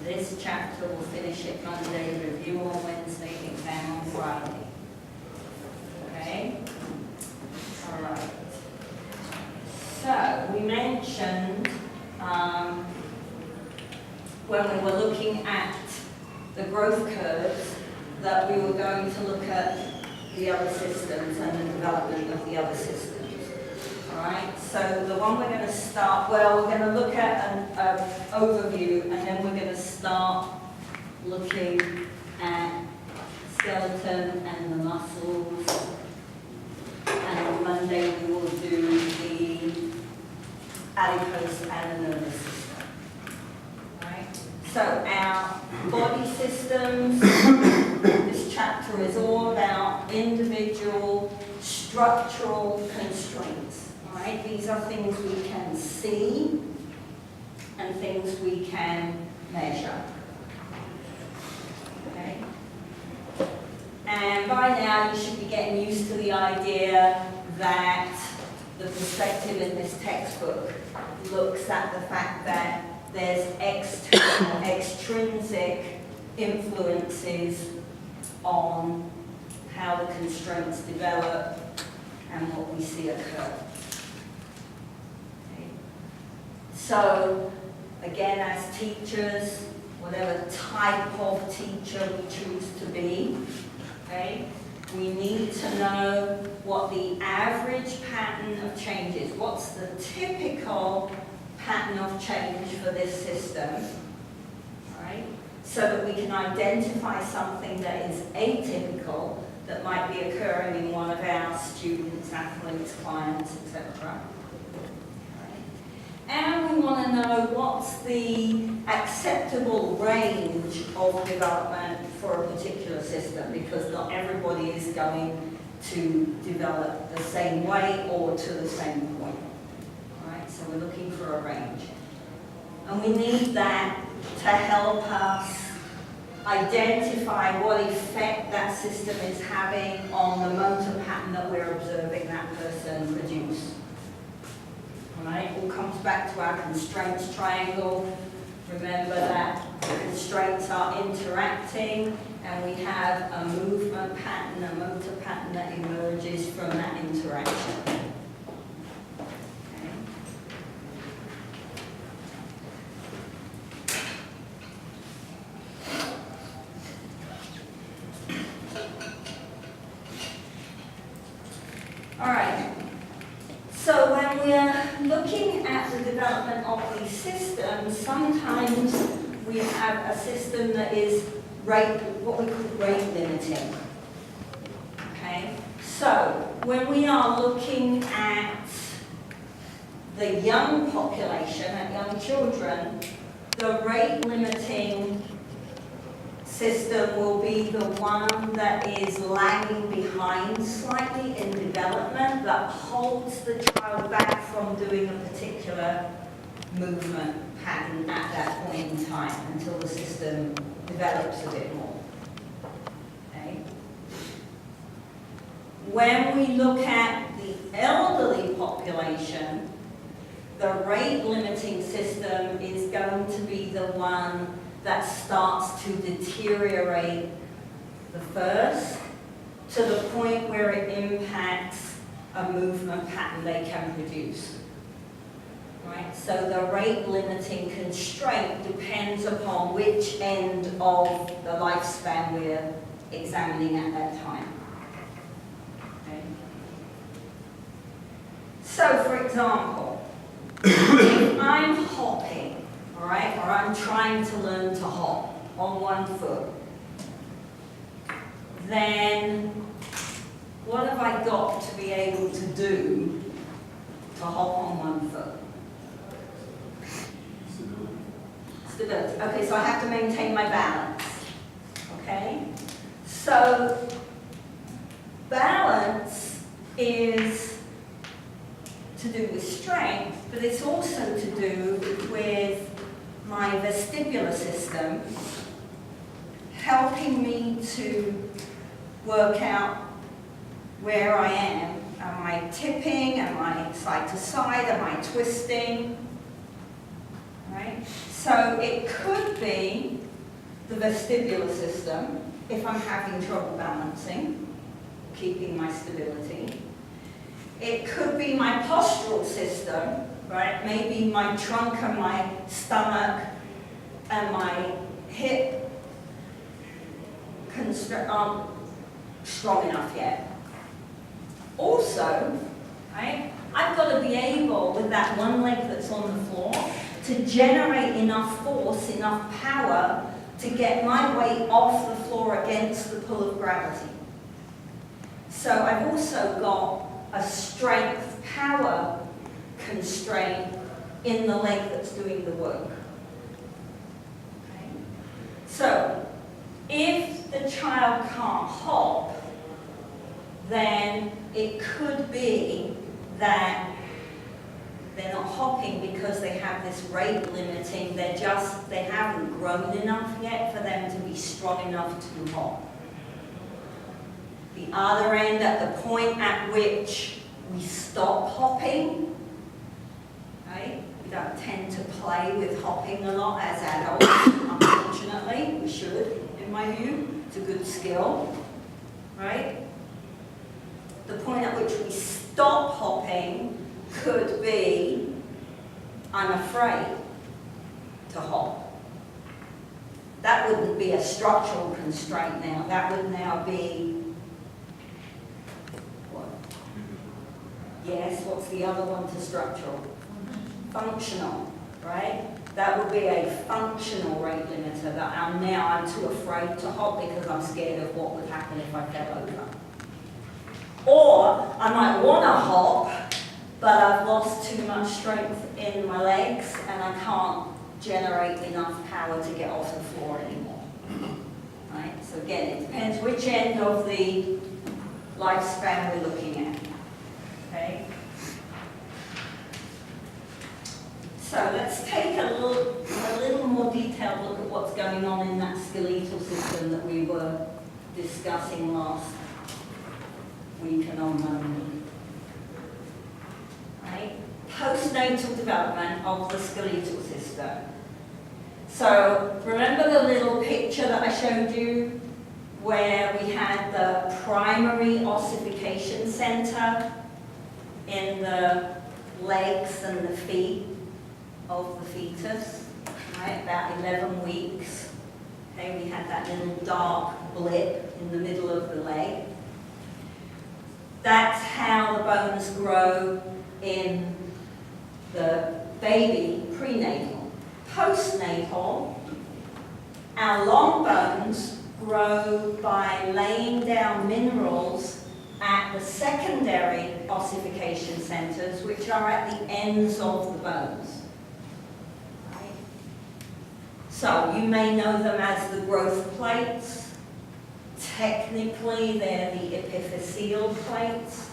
This chapter will finish it Monday, review on Wednesday, exam on Friday. Okay? All right. So, we mentioned when we were looking at the growth curves that we were going to look at the other systems and the development of the other systems. All right, so the one we're going to start, well, we're going to look at an overview, and then we're going to start looking at skeleton and the muscles. And on Monday we will do the adipose and the nervous system. All right, so our body systems, this chapter is all about individual structural constraints. Right? These are things we can see and things we can measure. Okay? And by now you should be getting used to the idea that the perspective in this textbook looks at the fact that there's external, extrinsic influences on how the constraints develop and what we see occur. So, again, as teachers, whatever type of teacher we choose to be, okay, we need to know what the average pattern of change is. What's the typical pattern of change for this system, right? So that we can identify something that is atypical that might be occurring in one of our students, athletes, clients, etc. And we want to know what's the acceptable range of development for a particular system, because not everybody is going to develop the same way or to the same point. All right, so we're looking for a range. And we need that to help us identify what effect that system is having on the motor pattern that we're observing that person produce. Right? All comes back to our constraints triangle. Remember that the constraints are interacting, and we have a movement pattern, a motor pattern that emerges from that interaction. Okay. All right. So when we're looking at the development of these systems, sometimes we have a system that is what we call rate limiting. Okay? So when we are looking at the young population, at young children, the rate limiting system will be the one that is lagging behind slightly in development, that holds the child back from doing a particular movement pattern at that point in time until the system develops a bit more. Okay? When we look at the elderly population, the rate limiting system is going to be the one that starts to deteriorate the first, to the point where it impacts a movement pattern they can produce. Right? So the rate limiting constraint depends upon which end of the lifespan we're examining at that time. Okay? So for example, if I'm hopping, all right, or I'm trying to learn to hop on one foot, then what have I got to be able to do to hop on one foot? Stability. Okay, so I have to maintain my balance. Okay? So balance is to do with strength, but it's also to do with my vestibular system helping me to work out where I am. Am I tipping? Am I side to side? Am I twisting? Right? So it could be the vestibular system, if I'm having trouble balancing, keeping my stability. It could be my postural system, right? Maybe my trunk and my stomach and my hip aren't strong enough yet. Also, right, I've got to be able, with that one leg that's on the floor, to generate enough force, enough power to get my weight off the floor against the pull of gravity. So I've also got a strength power constraint in the leg that's doing the work. Okay. So if the child can't hop, then it could be that they're not hopping because they have this rate limiting, they haven't grown enough yet for them to be strong enough to hop. The other end, at the point at which we stop hopping, right? We don't tend to play with hopping a lot as adults, unfortunately. We should, in my view. It's a good skill, right? The point at which we stop hopping could be, I'm afraid to hop. That wouldn't be a structural constraint now. That would now be, what? Yes, what's the other one to structural? Functional, right? That would be a functional rate limiter that I'm too afraid to hop because I'm scared of what would happen if I fell over. Or I might want to hop, but I've lost too much strength in my legs and I can't generate enough power to get off the floor anymore. Right? So again, it depends which end of the lifespan we're looking at. Okay? So let's take a little more detailed look at what's going on in that skeletal system that we were discussing last week and on Monday. Right? Postnatal development of the skeletal system. So remember the little picture that I showed you where we had the primary ossification center in the legs and the feet of the fetus, right? About 11 weeks. Okay, we had that little dark blip in the middle of the leg. That's how the bones grow in the baby prenatal. Postnatal, our long bones grow by laying down minerals at the secondary ossification centers, which are at the ends of the bones. Right? So you may know them as the growth plates. Technically, they're the epiphyseal plates.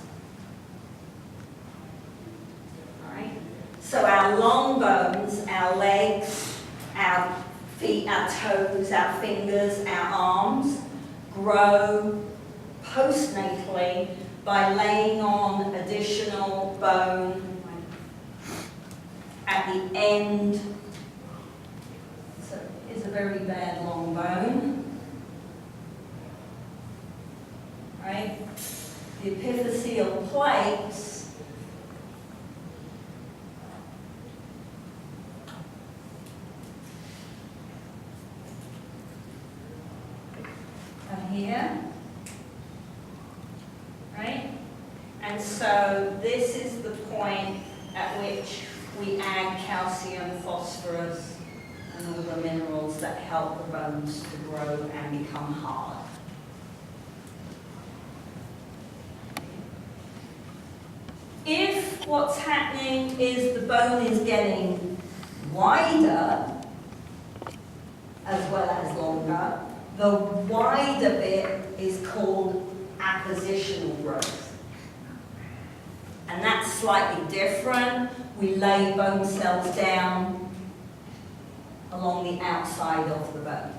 Right? So our long bones, our legs, our feet, our toes, our fingers, our arms grow postnatally by laying on additional bone at the end. So it's a very bad long bone. Right? The epiphyseal plates are here. Right? And so this is the point at which we add calcium, phosphorus, and all the minerals that help the bones to grow and become hard. If what's happening is the bone is getting wider as well as longer, the wider bit is called appositional growth. And that's slightly different. We lay bone cells down along the outside of the bone.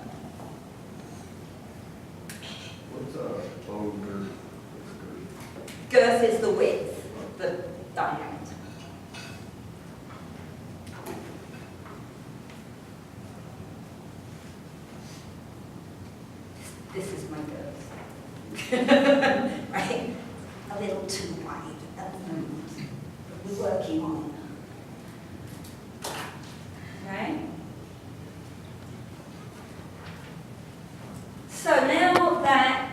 What's bone girth? Girth is the width. The diameter. This is my girth. Right? A little too wide at the moment. But we're working on it. Right? So now that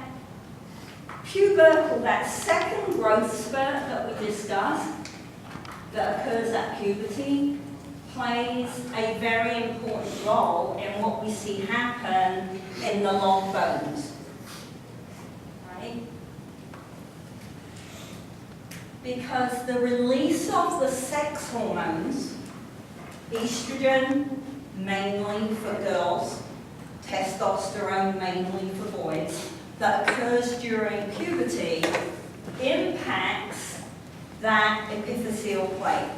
pubertal, that second growth spurt that we discussed, that occurs at puberty, plays a very important role in what we see happen in the long bones. Right? Because the release of the sex hormones, estrogen mainly for girls, testosterone mainly for boys, that occurs during puberty impacts that epiphyseal plate.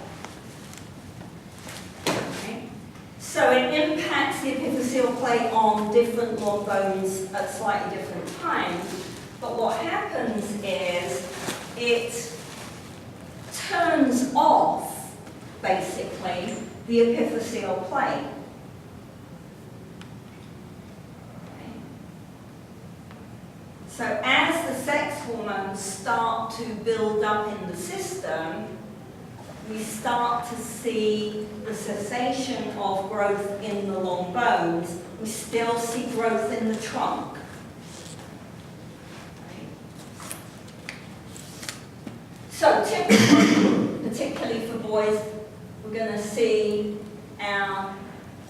Okay? So it impacts the epiphyseal plate on different long bones at slightly different times, but what happens is it turns off, basically, the epiphyseal plate. So as the sex hormones start to build up in the system, we start to see the cessation of growth in the long bones. We still see growth in the trunk. So typically, particularly for boys, we're going to see our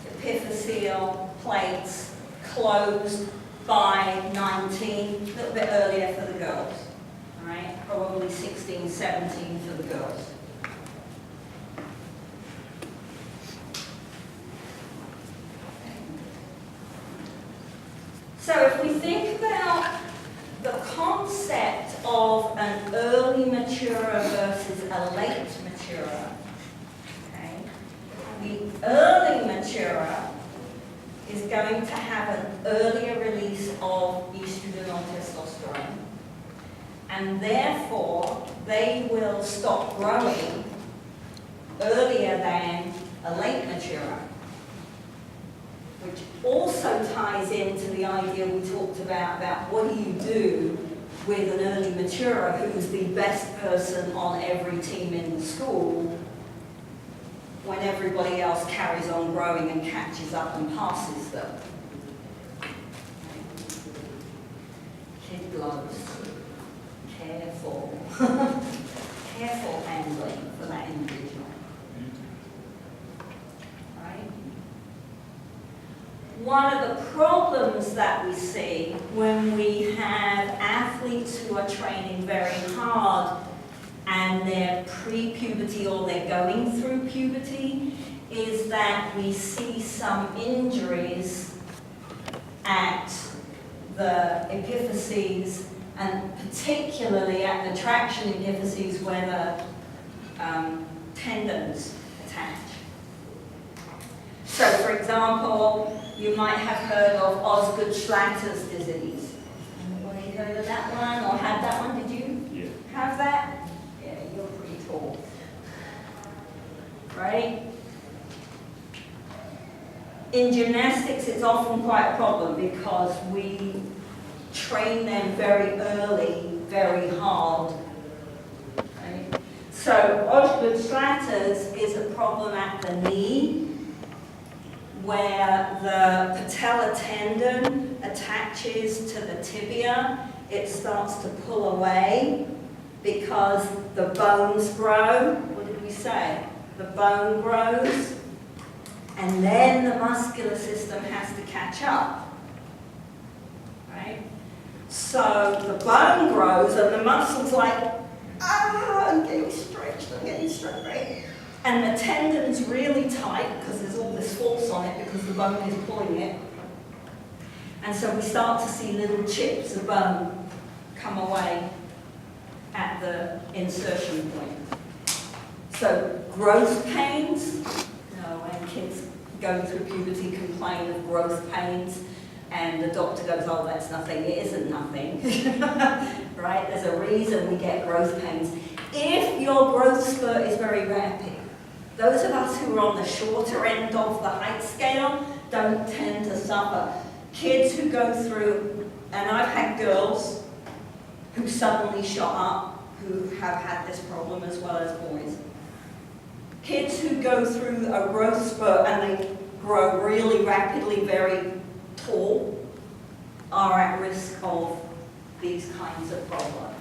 epiphyseal plates closed by 19, a little bit earlier for the girls, all right? Probably 16, 17 for the girls. So if we think about the concept of an early maturer versus a late maturer, okay? The early maturer is going to have an earlier release of estrogen or testosterone, and therefore they will stop growing earlier than a late maturer, which also ties into the idea we talked about what do you do with an early maturer who's the best person on every team in the school when everybody else carries on growing and catches up and passes them. Kid gloves. Careful. Careful handling for that individual. Right? One of the problems that we see when we have athletes who are training very hard and they're pre-puberty or they're going through puberty is that we see some injuries at the epiphyses and particularly at the traction epiphyses where the tendons attach. So for example, you might have heard of Osgood-Schlatter's disease. Anybody heard of that one or had that one? Did you have that? Yeah, you're pretty tall. Right? In gymnastics, it's often quite a problem because we train them very early, very hard. Right? So Osgood-Schlatter's is a problem at the knee where the patella tendon attaches to the tibia. It starts to pull away because the bones grow. What did we say? The bone grows, and then the muscular system has to catch up. Right? So the bone grows, and the muscle's like, I'm getting stretched, right? And the tendon's really tight because there's all this force on it because the bone is pulling it. And so we start to see little chips of bone come away at the insertion point. So growth pains, when kids go through puberty complain of growth pains and the doctor goes, oh, that's nothing. It isn't nothing, right? There's a reason we get growth pains. If your growth spurt is very rapid, those of us who are on the shorter end of the height scale don't tend to suffer. Kids who go through and I've had girls who suddenly shot up who have had this problem as well as boys. Kids who go through a growth spurt and they grow really rapidly, very tall, are at risk of these kinds of problems.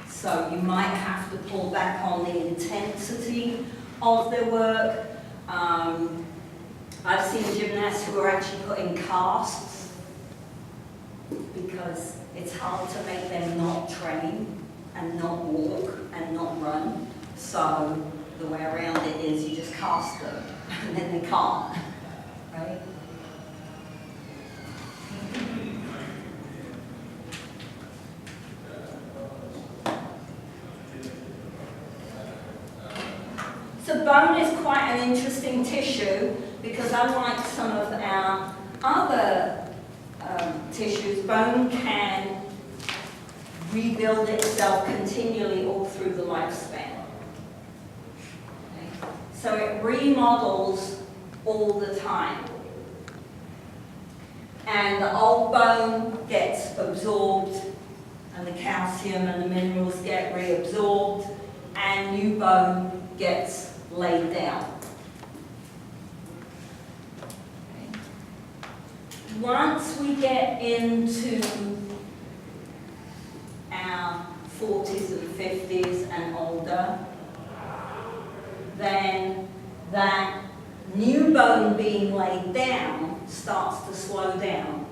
So you might have to pull back on the intensity of their work. I've seen gymnasts who are actually put in casts because it's hard to make them not train and not walk and not run. So the way around it is you just cast them and then they can't, right? So bone is quite an interesting tissue because unlike some of our other tissues, bone can rebuild itself continually all through the lifespan. Okay? So it remodels all the time. And the old bone gets absorbed, and the calcium and the minerals get reabsorbed, and new bone gets laid down. Okay. Once we get into our 40s and 50s and older, then that new bone being laid down starts to slow down,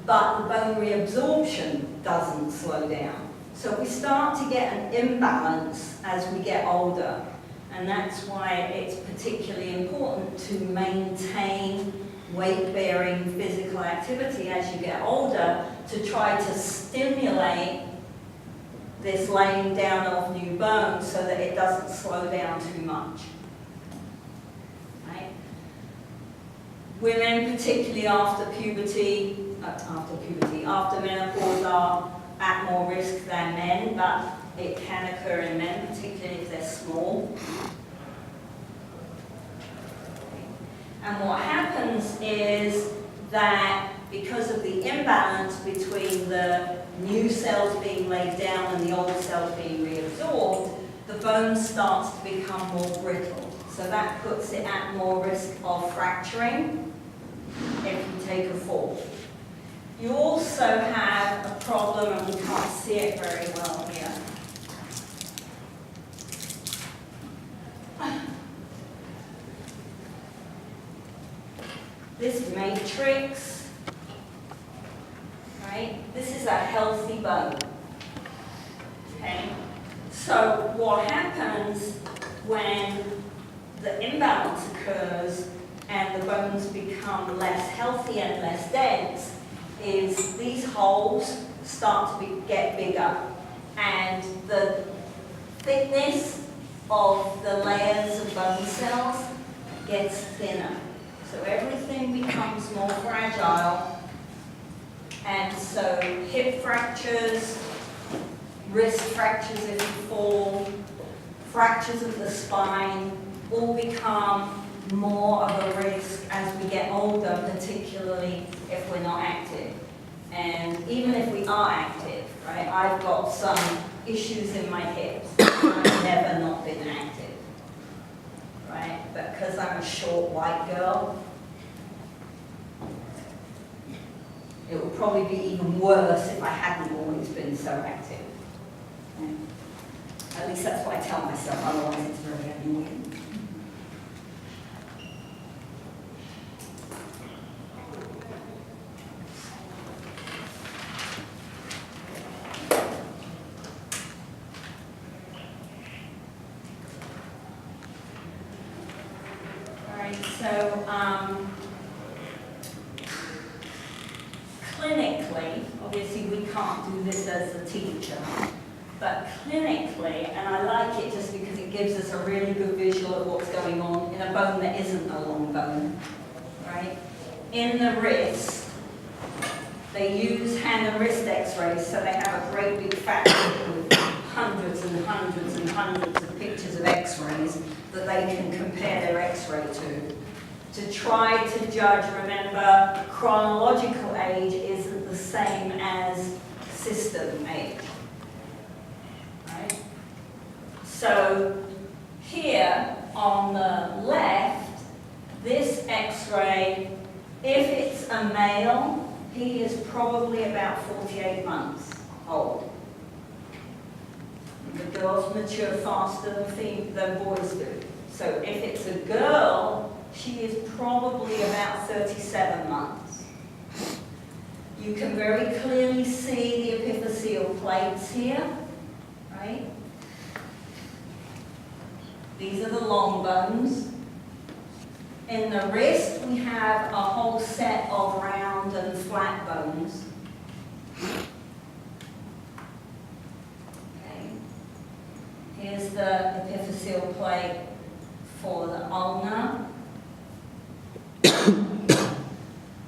but the bone reabsorption doesn't slow down. So we start to get an imbalance as we get older, and that's why it's particularly important to maintain weight-bearing physical activity as you get older to try to stimulate this laying down of new bone so that it doesn't slow down too much. Right? Women, particularly after menopause, are at more risk than men, but it can occur in men, particularly if they're small. And what happens is that because of the imbalance between the new cells being laid down and the old cells being reabsorbed, the bone starts to become more brittle. So that puts it at more risk of fracturing if you take a fall. You also have a problem, and we can't see it very well here. This matrix, right? This is a healthy bone. Okay? So what happens when the imbalance occurs and the bones become less healthy and less dense is these holes start to get bigger, and the thickness of the layers of bone cells gets thinner. So everything becomes more fragile, and so hip fractures, wrist fractures if you fall, fractures of the spine all become more of a risk as we get older, particularly if we're not active. And even if we are active, right, I've got some issues in my hips. I've never not been active, right? But because I'm a short white girl, it would probably be even worse if I hadn't always been so active. Right? At least that's what I tell myself, otherwise it's very annoying. So, clinically, obviously we can't do this as a teacher, but clinically, and I like it just because it gives us a really good visual of what's going on in a bone that isn't a long bone, right? In the wrist, they use hand and wrist x-rays, so they have a great big fat book with hundreds and hundreds and hundreds of pictures of x-rays that they can compare their x-ray to try to judge. Remember, chronological age isn't the the same as system age. Right? So here on the left, this X-ray, if it's a male, he is probably about 48 months old. The girls mature faster than boys do. So if it's a girl, she is probably about 37 months. You can very clearly see the epiphyseal plates here, right? These are the long bones. In the wrist, we have a whole set of round and flat bones. Okay. Here's the epiphyseal plate for the ulna.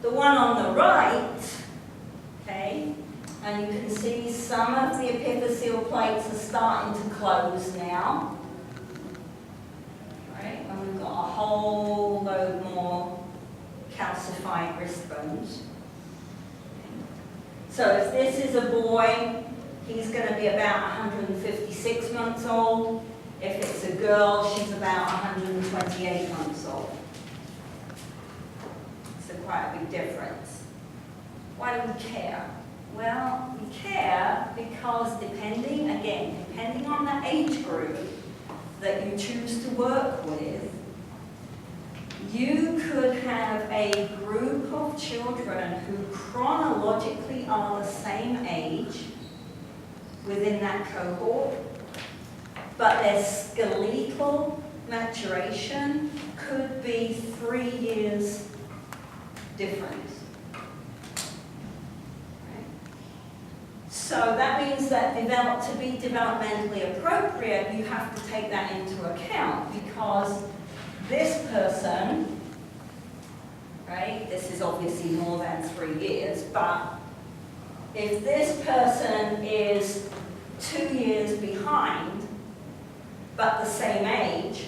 The one on the right, okay, and you can see some of the epiphyseal plates are starting to close now. Right, and we've got a whole load more calcified wrist bones. So if this is a boy, he's going to be about 156 months old. If it's a girl, she's about 128 months old. So quite a big difference. Why do we care? Well, we care because depending on the age group that you choose to work with, you could have a group of children who chronologically are the same age within that cohort, but their skeletal maturation could be 3 years difference. Right? So that means that to be developmentally appropriate, you have to take that into account, because this person, right, this is obviously more than 3 years, but if this person is 2 years behind, but the same age,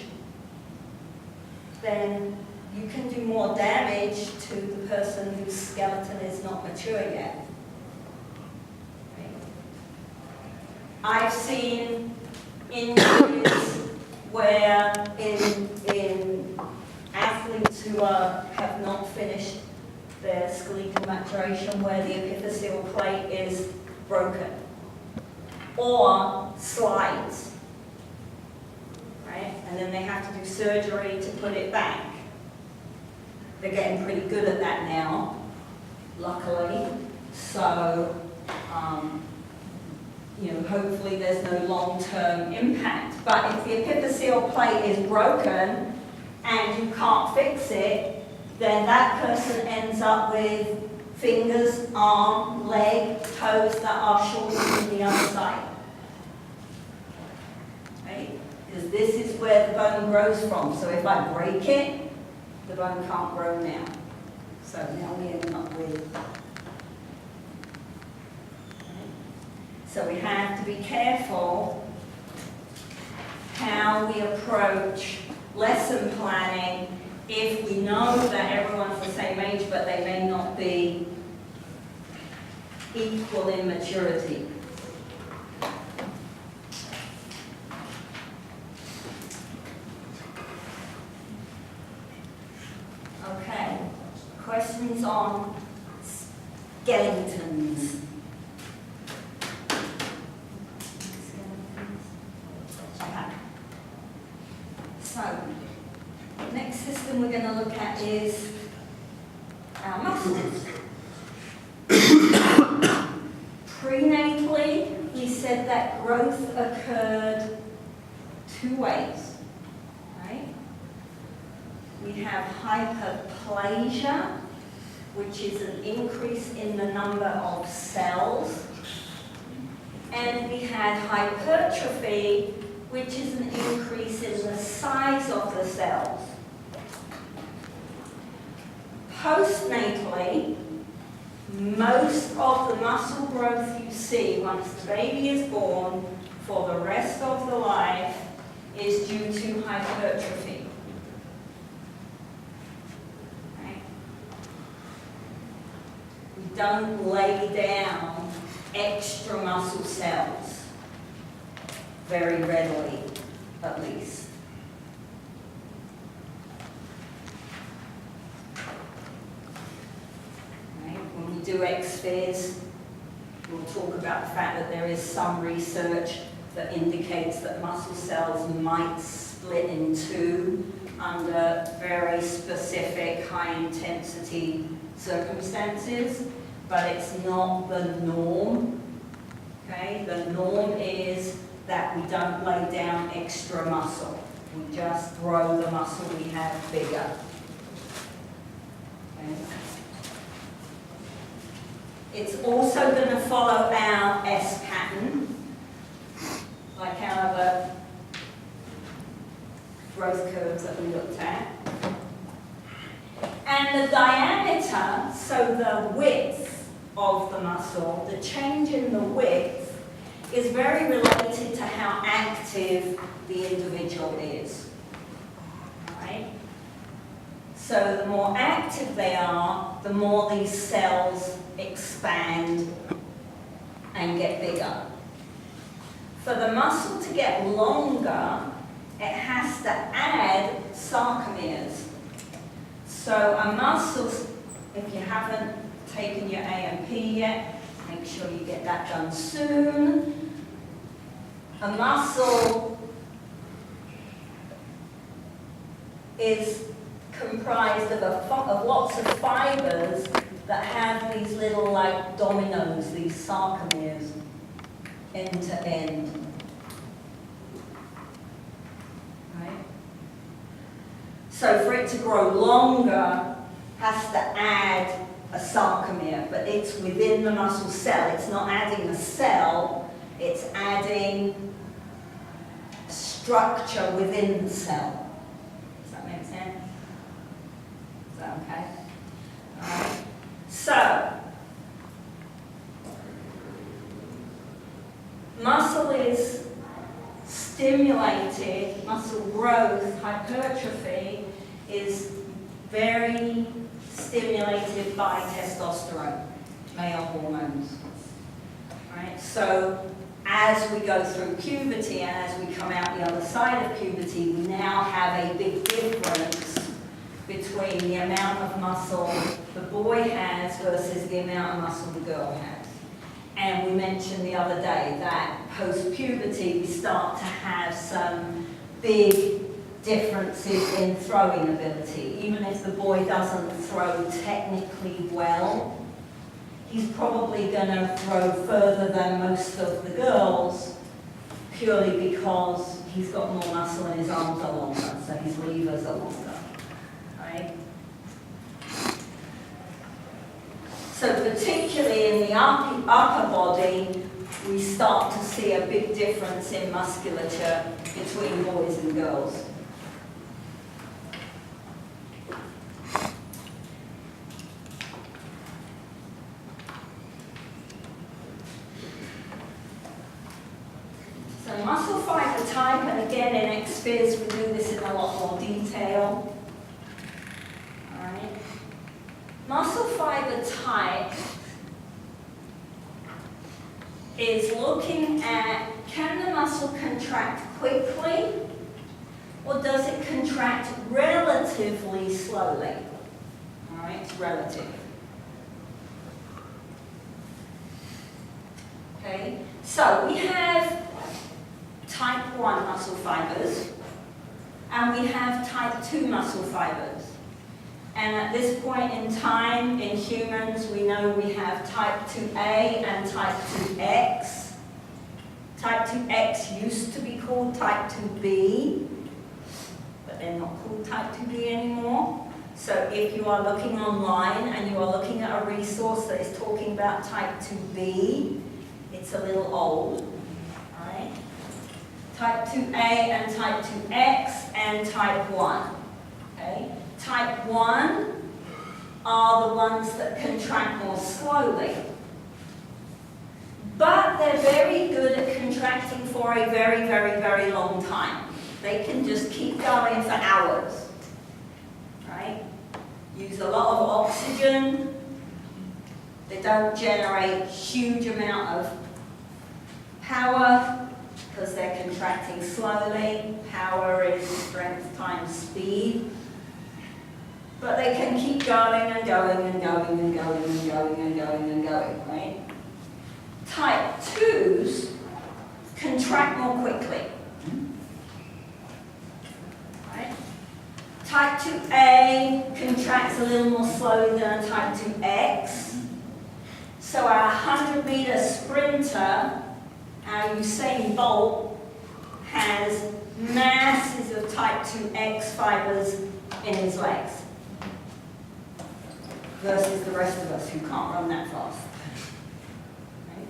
then you can do more damage to the person whose skeleton is not mature yet. Right? I've seen injuries where in athletes who have not finished their skeletal maturation, where the epiphyseal plate is broken or slides, right? And then they have to do surgery to put it back. They're getting pretty good at that now, luckily. So, hopefully there's no long-term impact. But if the epiphyseal plate is broken and you can't fix it, then that person ends up with fingers, arm, leg, toes that are shorter than the other side. Right? Because this is where the bone grows from. So if I break it, the bone can't grow now. So now we end up with... So we have to be careful how we approach lesson planning if we know that everyone's the same age, but they may not be equal in maturity. Okay, questions on skeletons? So, next system we're going to look at is our muscles. Prenatally, we said that growth occurred 2 ways, right? We have hyperplasia, which is an increase in the number of cells, and we had hypertrophy, which is an increase in the size of the cells. Postnatally, most of the muscle growth you see once the baby is born for the rest of the life is due to hypertrophy. Right? We don't lay down extra muscle cells very readily, at least. Right? When we do ex-phys, we'll talk about the fact that there is some research that indicates that muscle cells might split in two under very specific high-intensity circumstances, but it's not the norm. Okay? The norm is that we don't lay down extra muscle. We just grow the muscle we have bigger. Okay? It's also going to follow our S pattern, like our other growth curves that we looked at. And the diameter, so the width of the muscle, the change in the width, is very related to how active the individual is. Right? So the more active they are, the more these cells expand and get bigger. For the muscle to get longer, it has to add sarcomeres. So a muscle, if you haven't taken your A&P yet, make sure you get that done soon. A muscle is comprised of lots of fibers that have these little like dominoes, these sarcomeres, end to end. Right? So for it to grow longer, has to add a sarcomere, but it's within the muscle cell. It's not adding a cell, it's adding structure within the cell. Does that make sense? Is that okay? All right. So, muscle is stimulated, muscle growth, hypertrophy is very stimulated by testosterone, male hormones. Right? So as we go through puberty and as we come out the other side of puberty, we now have a big difference between the amount of muscle the boy has versus the amount of muscle the girl has. And we mentioned the other day that post-puberty we start to have some big differences in throwing ability. Even if the boy doesn't throw technically well, he's probably going to throw further than most of the girls purely because he's got more muscle and his arms are longer, so his levers are longer. Right? So particularly in the upper body, we start to see a big difference in musculature between boys and girls. So muscle fiber type, and again in ex-phys we do this in a lot more detail. Alright. Muscle fiber type is looking at, can the muscle contract quickly or does it contract relatively slowly? Alright, it's relative. Okay, so we have type 1 muscle fibers and we have type 2 muscle fibers. And at this point in time in humans, we know we have type 2A and type 2X. Type 2X used to be called type 2B, but they're not called type 2B anymore. So if you are looking online and you are looking at a resource that is talking about type 2B, it's a little old. Right? Type 2A and type 2X and type 1. Okay? Type 1 are the ones that contract more slowly. But they're very good at contracting for a very, very, very long time. They can just keep going for hours. Right? Use a lot of oxygen. They don't generate huge amount of power because they're contracting slowly. Power is strength times speed. But they can keep going and going and going and going and going and going and going, right? Type 2s contract more quickly. Right? Type 2A contracts a little more slowly than a type 2X. So our 100-meter sprinter, our Usain Bolt, has masses of type 2X fibers in his legs versus the rest of us who can't run that fast. Right?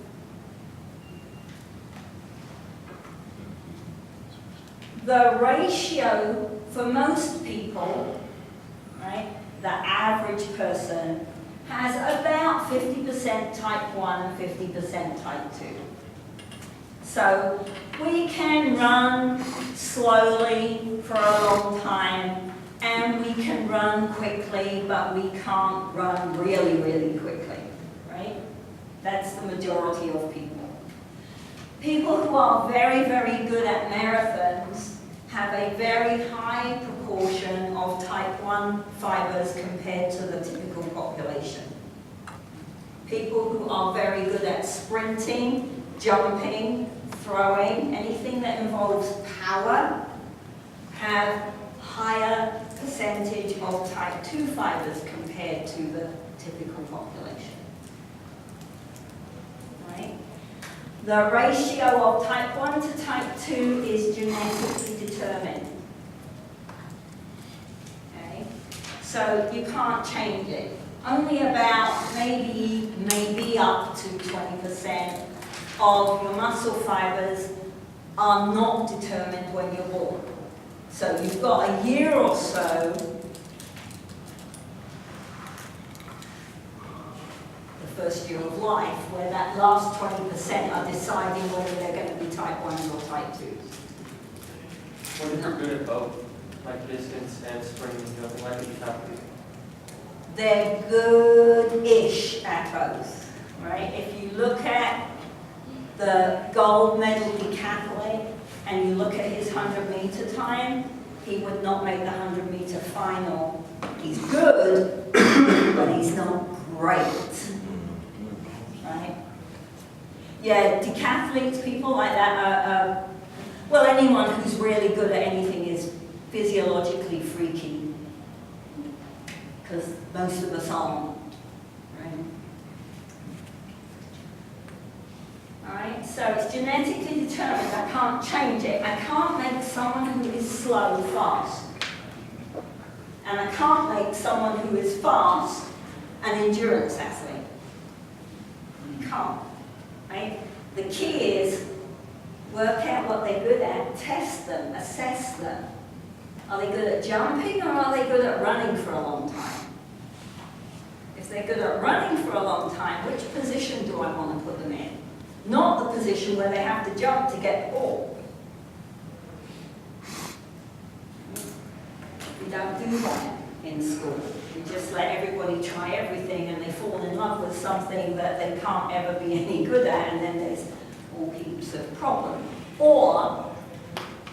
The ratio for most people, right, the average person, has about 50% type 1 and 50% type 2. So we can run slowly for a long time, and we can run quickly, but we can't run really, really quickly, right? That's the majority of people. People who are very, very good at marathons have a very high proportion of type 1 fibers compared to the typical population. People who are very good at sprinting, jumping, throwing, anything that involves power, have higher percentage of type 2 fibers compared to the typical population. Right? The ratio of type 1 to type 2 is genetically determined. Okay? So you can't change it. Only about maybe up to 20% of your muscle fibers are not determined when you're born. So you've got a year or so, the first year of life, where that last 20% are deciding whether they're going to be type 1s or type 2s. What if you're good at both, like distance and sprinting, jumping, like you have to? They're good-ish at both, right? If you look at the gold medal decathlete, and you look at his 100-meter time, he would not make the 100-meter final. He's good, but he's not great, right? Yeah, decathletes, people like that well, anyone who's really good at anything is physiologically freaky, because most of us aren't, right? Alright, so it's genetically determined. I can't change it. I can't make someone who is slow fast. And I can't make someone who is fast an endurance athlete. You can't. Right? The key is work out what they're good at, test them, assess them. Are they good at jumping, or are they good at running for a long time? If they're good at running for a long time, which position do I want to put them in? Not the position where they have to jump to get the ball. We don't do that in school. We just let everybody try everything, and they fall in love with something that they can't ever be any good at, and then there's all heaps of problems. Or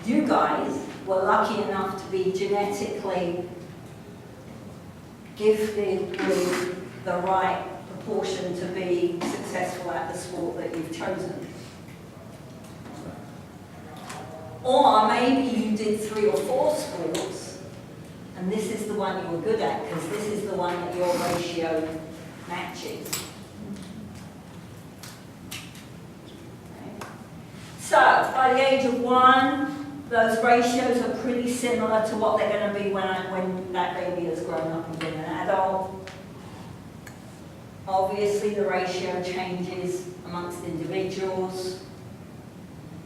you guys were lucky enough to be genetically gifted with the right proportion to be successful at the sport that you've chosen. Or maybe you did 3 or 4 sports, and this is the one you were good at, because this is the one that your ratio matches. Okay. So, by the age of 1, those ratios are pretty similar to what they're going to be when that baby has grown up and been an adult. Obviously, the ratio changes amongst individuals.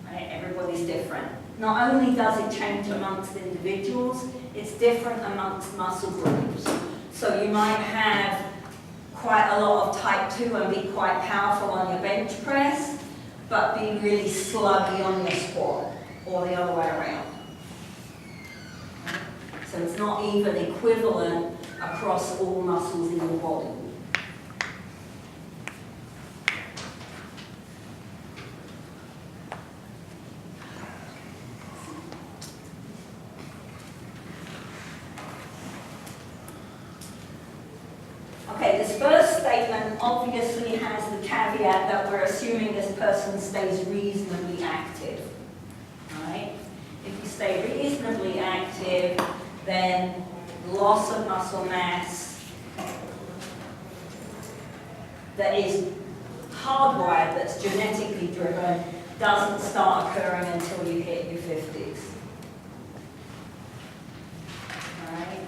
Right? Everybody's different. Not only does it change amongst individuals, it's different amongst muscle groups. So you might have quite a lot of type 2 and be quite powerful on your bench press, but be really sluggy on your squat, or the other way around. So it's not even equivalent across all muscles in your body. obviously has the caveat that we're assuming this person stays reasonably active, right? If you stay reasonably active, then loss of muscle mass that is hardwired, that's genetically driven, doesn't start occurring until you hit your 50s. Right?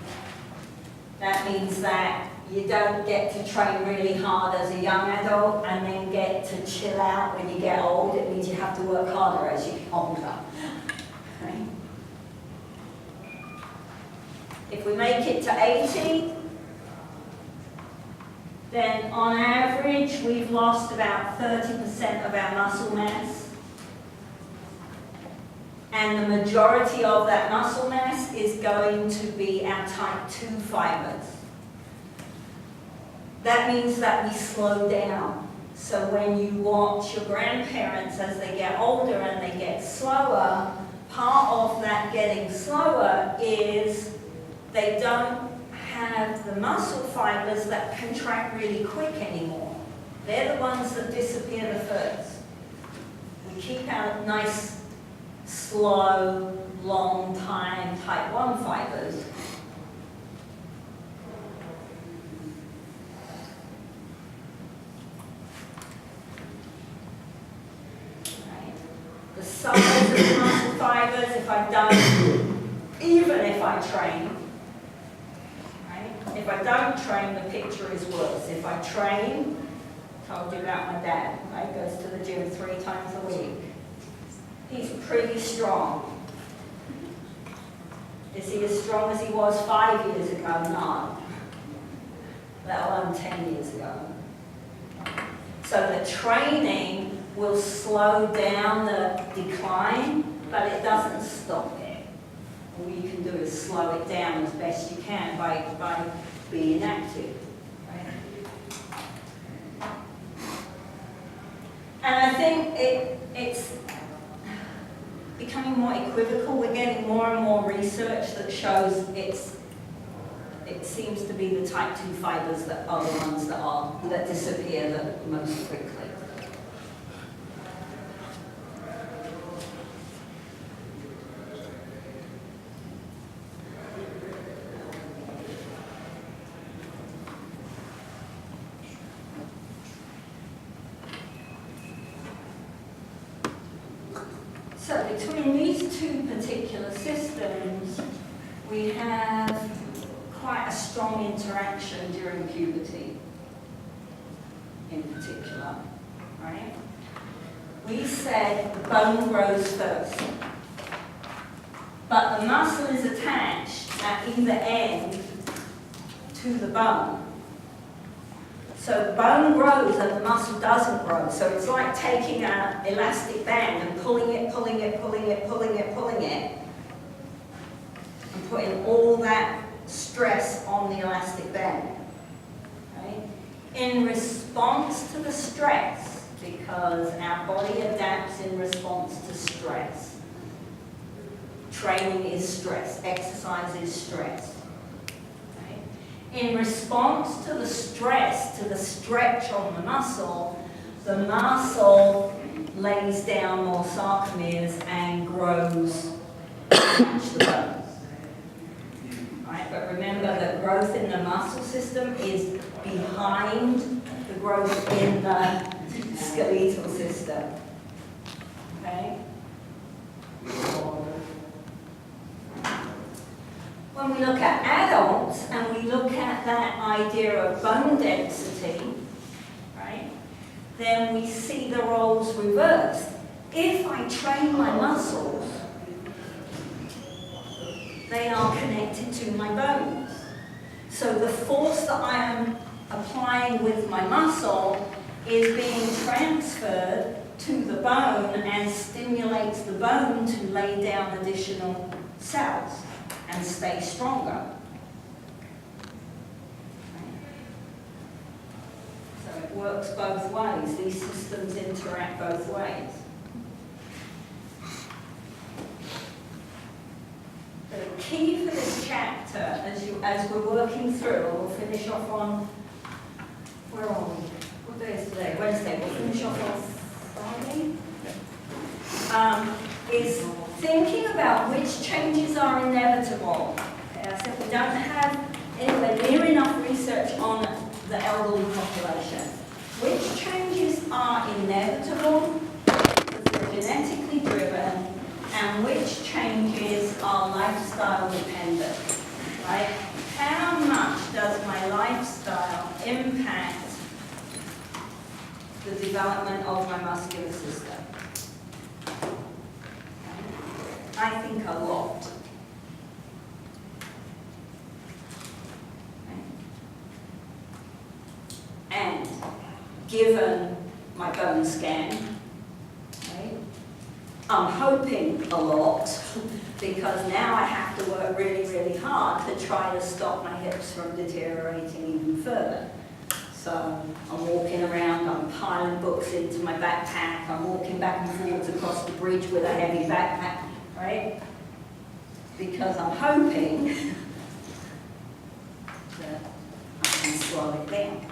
That means that you don't get to train really hard as a young adult and then get to chill out when you get old. It means you have to work harder as you get older. Right? If we make it to 80, then on average we've lost about 30% of our muscle mass. And the majority of that muscle mass is going to be our type 2 fibers. That means that we slow down. So when you watch your grandparents as they get older and they get slower, part of that getting slower is they don't have the muscle fibers that contract really quick anymore. They're the ones that disappear the first. We keep our nice, slow, long time type 1 fibers. Right. The size of the muscle fibers, if I don't, even if I train, if I don't train, the picture is worse. If I train, told you about my dad, right? Goes to the gym 3 times a week. He's pretty strong. Is he as strong as he was 5 years ago? No. Let alone 10 years ago. So the training will slow down the decline, but it doesn't stop it. All you can do is slow it down as best you can by being active. Right? And I think it's becoming more equivocal. We're getting more and more research that shows it seems to be the type 2 fibers that are the ones that disappear the most quickly. So between these 2 particular systems, we have quite a strong interaction during puberty, in particular, right? We said the bone grows first, but the muscle is attached at either end to the bone. So the bone grows and the muscle doesn't grow. So it's like taking an elastic band and pulling it, and putting all that stress on the elastic band. Right? In response to the stress, because our body adapts in response to stress. Training is stress, exercise is stress. In response to the stress, to the stretch on the muscle lays down more sarcomeres and grows to match the bones. Right? But remember that growth in the muscle system is behind the growth in the skeletal system. Okay? When we look at adults and we look at that idea of bone density, right, then we see the roles reversed. If I train my muscles, they are connected to my bones. So the force that I am applying with my muscle is being transferred to the bone and stimulates the bone to lay down additional cells and stay stronger. So it works both ways. These systems interact both ways. The key for this chapter, as we're working through, we'll finish off on, where are we? off on Friday, is thinking about which changes are inevitable. Okay, I said we don't have anywhere near enough research on the elderly population. Which changes are inevitable because they're genetically driven, and which changes are lifestyle dependent, right? How much does my lifestyle impact the development of my muscular system? I think a lot. And given my bone scan, okay, I'm hoping a lot because now I have to work really, really hard to try to stop my hips from deteriorating even further. So I'm walking around, I'm piling books into my backpack, I'm walking back and forwards across the bridge with a heavy backpack, right? Because I'm hoping that I can slow it down.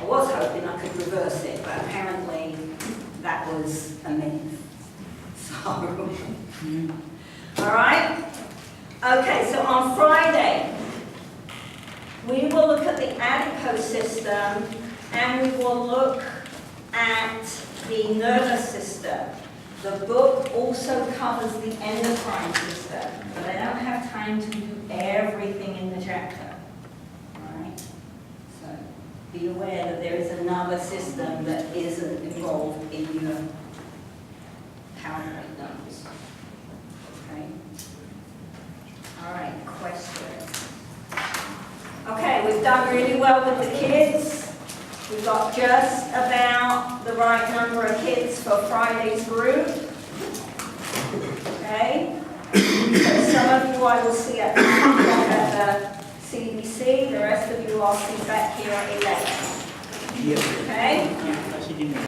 I was hoping I could reverse it, but apparently that was a myth. So, all right? Okay, so on Friday, we will look at the adipose system and we will look at the nervous system. The book also covers the endocrine system, but I don't have time to do everything in the chapter. All right? So be aware that there is another system that isn't involved in your PowerPoint notes. Okay? All right, questions? Okay, we've done really well with the kids. We've got just about the right number of kids for Friday's group. Okay? So some of you I will see at 9 o'clock at the CBC. The rest of you I'll see back here at 11. Okay?